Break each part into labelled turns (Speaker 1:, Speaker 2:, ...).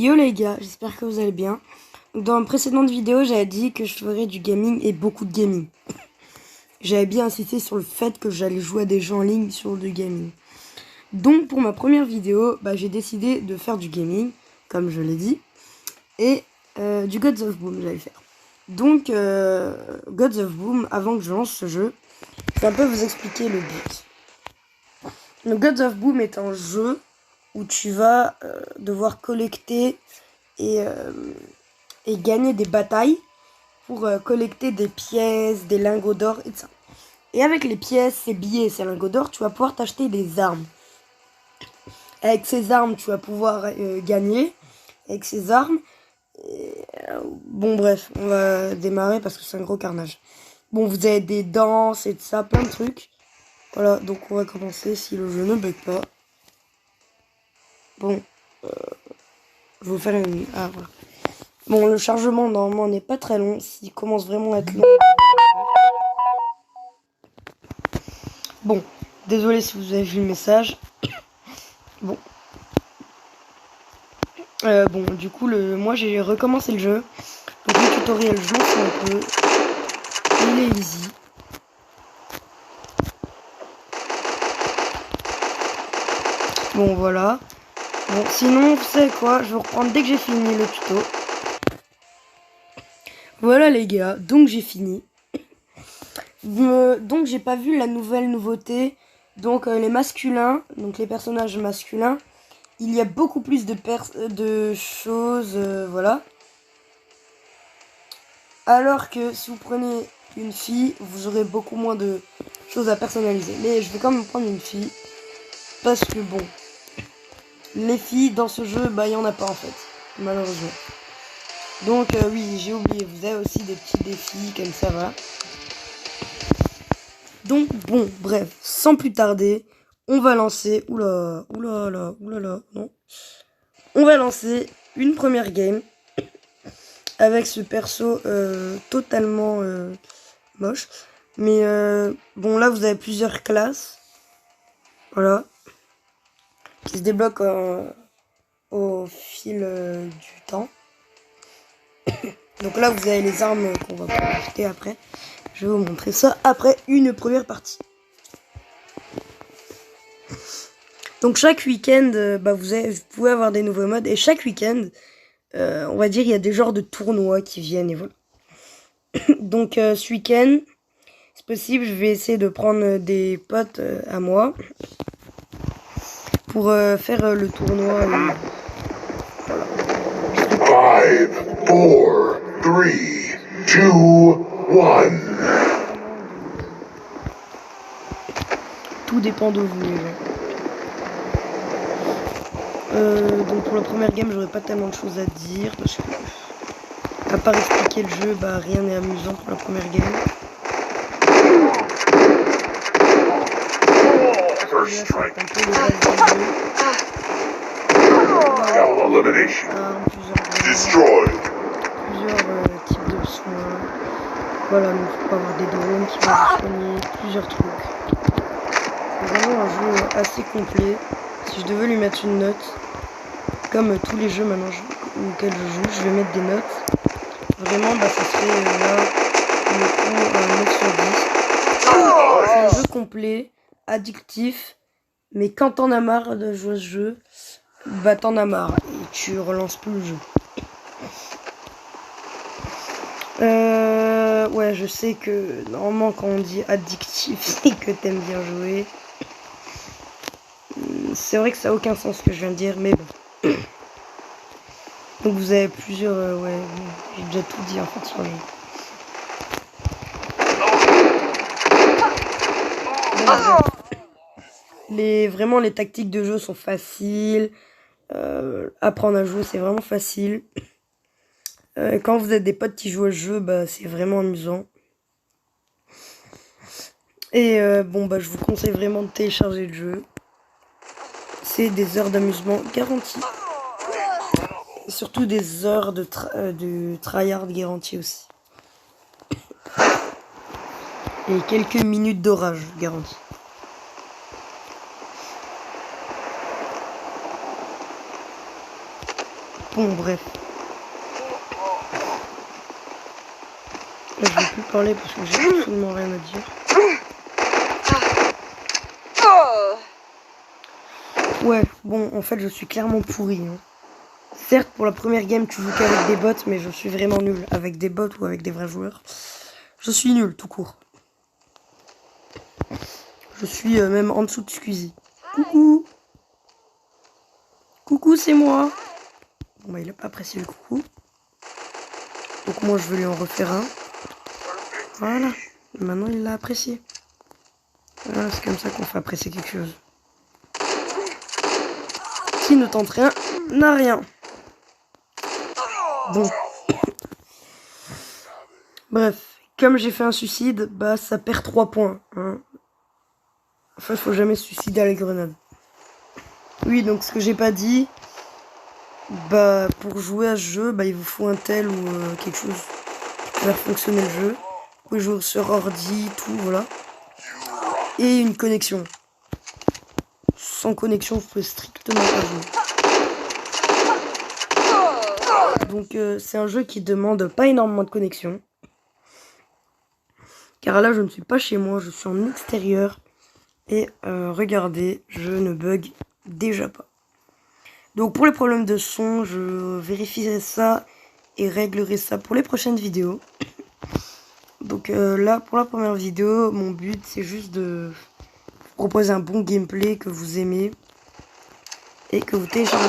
Speaker 1: Yo les gars, j'espère que vous allez bien. Dans une précédente vidéo, j'avais dit que je ferais du gaming et beaucoup de gaming. J'avais bien insisté sur le fait que j'allais jouer à des jeux en ligne sur du gaming. Donc pour ma première vidéo, j'ai décidé de faire du gaming, comme je l'ai dit, et du Gods of Boom j'allais faire. Donc Gods of Boom, avant que je lance ce jeu, je vais un peu vous expliquer le but. Le Gods of Boom est un jeu où tu vas devoir collecter et gagner des batailles pour collecter des pièces, des lingots d'or et tout ça. Et avec les pièces, ces billets, ces lingots d'or, tu vas pouvoir t'acheter des armes. Avec ces armes, tu vas pouvoir gagner. Avec ces armes, bon bref, on va démarrer parce que c'est un gros carnage. Bon, vous avez des danses et tout ça, plein de trucs. Voilà, donc on va commencer si le jeu ne bug pas. Bon, je vais vous faire une... Ah, voilà. Bon, le chargement, normalement, n'est pas très long. S'il commence vraiment à être long... Bon, désolé si vous avez vu le message. Bon. Bon, du coup, moi, j'ai recommencé le jeu. Donc, le tutoriel, je m'en fous un peu. Il est easy. Bon, voilà. Bon, sinon, vous savez quoi? Je vais reprendre dès que j'ai fini le tuto. Voilà, les gars. Donc, j'ai fini. Donc, j'ai pas vu la nouvelle nouveauté. Donc, les masculins, donc les personnages masculins, il y a beaucoup plus de choses, voilà. Alors que si vous prenez une fille, vous aurez beaucoup moins de choses à personnaliser. Mais je vais quand même prendre une fille. Parce que bon, les filles dans ce jeu, il n'y en a pas en fait. Malheureusement. Donc oui, j'ai oublié, vous avez aussi des petits défis comme ça, voilà. Donc bon, bref, sans plus tarder, on va lancer... Oula, non. On va lancer une première game. Avec ce perso totalement moche. Mais bon, là, vous avez plusieurs classes. Voilà. Qui se débloquent au fil du temps. Donc là, vous avez les armes qu'on va pouvoir acheter après. Je vais vous montrer ça après une première partie. Donc chaque week-end, vous pouvez avoir des nouveaux modes. Et chaque week-end, on va dire, il y a des genres de tournois qui viennent. Et voilà. Donc ce week-end, c'est possible, je vais essayer de prendre des potes à moi. Pour faire le tournoi. Voilà.
Speaker 2: 5, 4, 3, 2, 1.
Speaker 1: Tout dépend de vous, les gens. Donc pour la première game, j'aurais pas tellement de choses à dire parce que, à part expliquer le jeu, rien n'est amusant pour la première game.
Speaker 2: First strike. Double elimination. Destroyed.
Speaker 1: Plusieurs types de soins. Voilà, donc il faut avoir des drones qui vont vous soigner, plusieurs trucs. C'est vraiment un jeu assez complet. Si je devais lui mettre une note, comme tous les jeux maintenant auxquels je joue, je vais mettre des notes. Vraiment, ça serait là, le coup, un 9 sur 10. C'est un jeu complet, addictif, mais quand t'en as marre de jouer à ce jeu, t'en as marre et tu relances plus le jeu. Ouais, je sais que normalement quand on dit addictif, c'est que t'aimes bien jouer. C'est vrai que ça n'a aucun sens ce que je viens de dire, mais bon. Donc vous avez plusieurs... ouais, j'ai déjà tout dit en fait sur le jeu. Vraiment, les tactiques de jeu sont faciles. Apprendre à jouer, c'est vraiment facile. Quand vous êtes des potes qui jouent au jeu, c'est vraiment amusant. Et je vous conseille vraiment de télécharger le jeu. C'est des heures d'amusement garanties. Et surtout des heures de tryhard garanties aussi. Et quelques minutes d'orage garanties. Bon, bref. Là, je vais plus parler parce que j'ai absolument rien à dire. Ouais, bon, en fait, je suis clairement pourri. Hein. Certes, pour la première game, tu joues qu'avec des bots, mais je suis vraiment nul. Avec des bots ou avec des vrais joueurs. Je suis nul, tout court. Je suis même en dessous de Squeezie. Coucou. Coucou, c'est moi. Bon, bah, il a pas apprécié le coucou. Donc, moi, je vais lui en refaire un. Voilà. Maintenant, il l'a apprécié. Voilà, c'est comme ça qu'on fait apprécier quelque chose. Qui ne tente rien, n'a rien. Bon. Bref, comme j'ai fait un suicide, bah ça perd 3 points. Hein. Enfin, faut jamais se suicider à la grenade. Oui, donc ce que j'ai pas dit, bah pour jouer à ce jeu, bah il vous faut un tel ou quelque chose pour faire fonctionner le jeu. Vous pouvez jouer sur ordi, tout, voilà. Et une connexion. Sans connexion, vous pouvez strictement pas jouer. Donc c'est un jeu qui demande pas énormément de connexion. Car là je ne suis pas chez moi, je suis en extérieur. Et regardez, je ne bug déjà pas. Donc pour les problèmes de son, je vérifierai ça et réglerai ça pour les prochaines vidéos. Donc là pour la première vidéo, mon but c'est juste de vous proposer un bon gameplay que vous aimez. Et que vous téléchargez.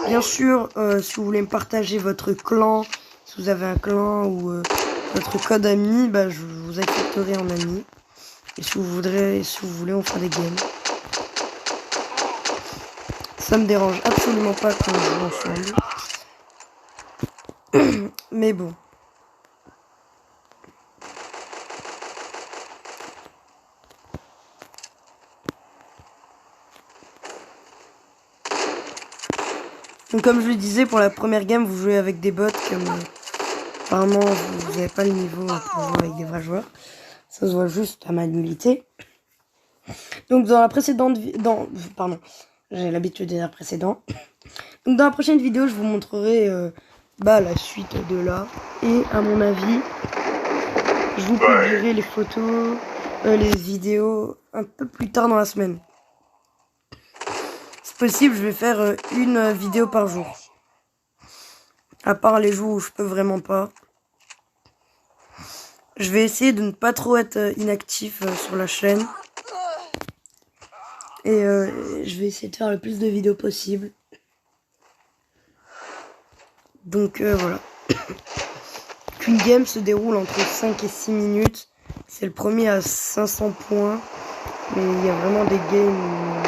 Speaker 1: Bien sûr, si vous voulez me partager votre clan, si vous avez un clan ou votre code ami, bah, je vous accepterai en ami. Et si vous voulez, on fera des games. Ça me dérange absolument pas qu'on joue ensemble. Mais bon. Donc comme je le disais, pour la première game, vous jouez avec des bots comme apparemment vous n'avez pas le niveau pour jouer avec des vrais joueurs. Ça se voit juste à ma nullité. Donc dans la précédente pardon, j'ai l'habitude de dire précédent. Donc dans la prochaine vidéo, je vous montrerai la suite de là. Et à mon avis, je vous publierai les photos, les vidéos un peu plus tard dans la semaine. Possible, je vais faire une vidéo par jour. À part les jours où je peux vraiment pas. Je vais essayer de ne pas trop être inactif sur la chaîne. Et je vais essayer de faire le plus de vidéos possible. Donc voilà. Qu'une game se déroule entre 5 et 6 minutes. C'est le premier à 500 points. Mais il y a vraiment des games où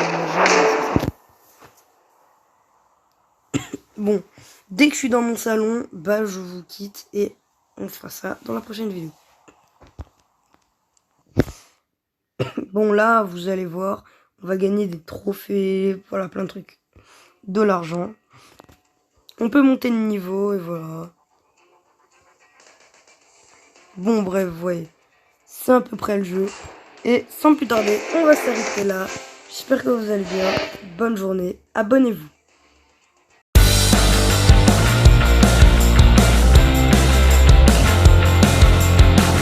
Speaker 1: bon, dès que je suis dans mon salon, bah je vous quitte et on fera ça dans la prochaine vidéo. Bon là, vous allez voir, on va gagner des trophées, voilà, plein de trucs. De l'argent. On peut monter de niveau et voilà. Bon bref, vous voyez, c'est à peu près le jeu. Et sans plus tarder, on va s'arrêter là. J'espère que vous allez bien. Bonne journée, abonnez-vous.